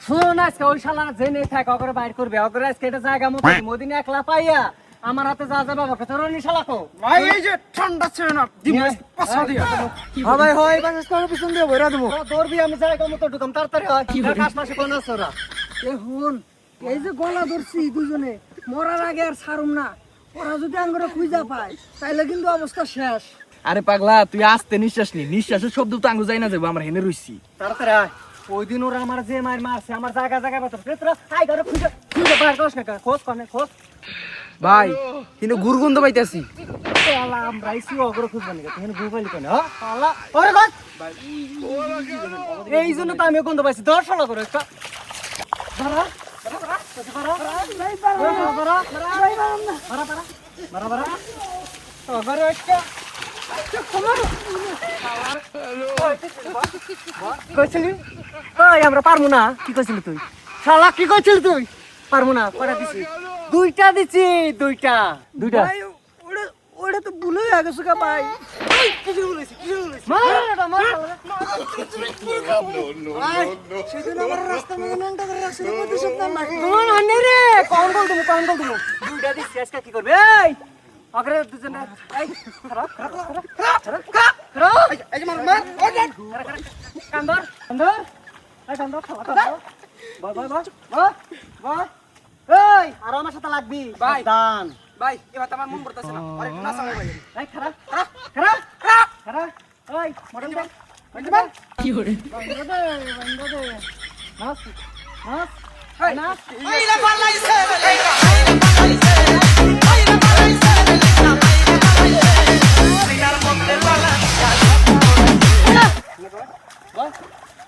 শুনুন আজকে ওই শালারা জেনে থাক অগরে বাইর করবে অগরে আজকে এটা জায়গা মতো মদিনে একলা পাইয়া আমার হাতে যা যাবে বাবা তোর নি শালাকো ভাই এই যে ঠান্ডা ছিল না দিমু পাছা দিয়া হ্যাঁ ভাই হয় বাস করে পিছন দিয়ে ভরা দেবো দৌড়বি আমি জায়গা মতো ঢুকাম তাড়াতাড়ি হয় আশপাশে কোন আছে ওরা এখন এই যে গলা ধরছি দুজনে মরার আগে আর ছাড়ুম না ওরা যদি আঙ্গুরে খুঁজা পায় তাইলে কিন্তু অবস্থা শেষ। আরে পাগলা তুই আস্তে নিঃশ্বাস নি নিঃশ্বাসের শব্দ তো আঙ্গু যাই না যাবো আমরা হেনে রইছি তাড়াতাড়ি আয় ওই দিন ওরা আমার যে মার মারছে আমার জায়গা জায়গা বাতর তোরা আই ঘরে খুঁজে খুঁজে বাইর করছ না খোঁজ কনে খোঁজ ভাই কিন্তু গুরগন্ধ পাইতাছি শালা আমরা আইছি অগরে খুঁজবে না তুই গুগল কোনে হ্যাঁ শালা ওরে গছ এই জন্য তো আমি গন্ধ পাইছি 10 শালা করে একটা ধরা আমরা পারবো না কি কইছিলি তুই শালা কি কইছিলি তুই পারবো না কয়টা দিছি দুইটা দিছি দুইটা ভাই ওটা ওটা তো ভুল হয়ে গেছে কা ভাই কিছু বলেছি মার এটা মার সেদিন আমার রাস্তার মধ্যে নাংটা করে রাখছিল প্রতিশোধ না তোমার আনে রে কোন বল তুমি দুইটা দিছি আজকে কি করবে এই আগরে দুজন এই খারাপ এই যে মার কান্দর এই কান্দর বাই এই আর আমার সাথে লাগবি ভাই। দান ভাই এবার আমার মন পড়তাছে না আরে না সামনে ভাই এই খারাপ এই মডেল দে কি করে বন্ধ দে নাচ এই নাচ আইলা পালাইছে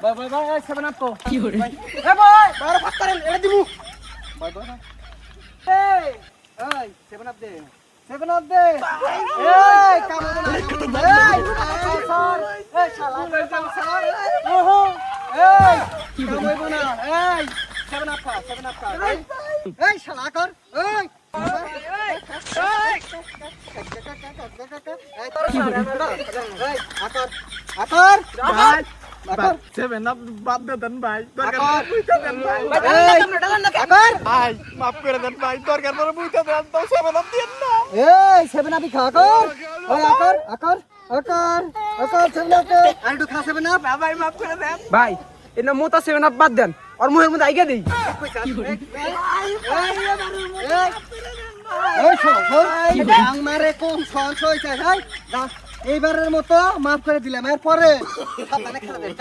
বাই সেভেন আপ কো কি করে এ বয় বড় ফাট করেন এটা দিমু বয় এই সেভেন আপ দে এই কাম এই স্যার এই শালা স্যার ওহো এই কি বলবো না এই সেভেন আপ খা এই শালা কর এই আকার সেভেন আপ বাদ দেন ভাই আকার ভাই মাফ করে দেন ভাই দরকার পরে বুঝতে দেন তো সেভেন আপ দেন না এই সেভেন আপি খা কর ওই আকার সেভেন আপ আর একটু খা সেভেন আপ ভাই মাফ করে দেন ভাই এনা মোতা সেভেন আপ বাদ দেন আর মুহের মধ্যে আইগা দেই মারে কোন সংশয় চাই ভাই এইবারের মতো মাফ করে দিলাম এরপরে সাবধানে খেলা দেন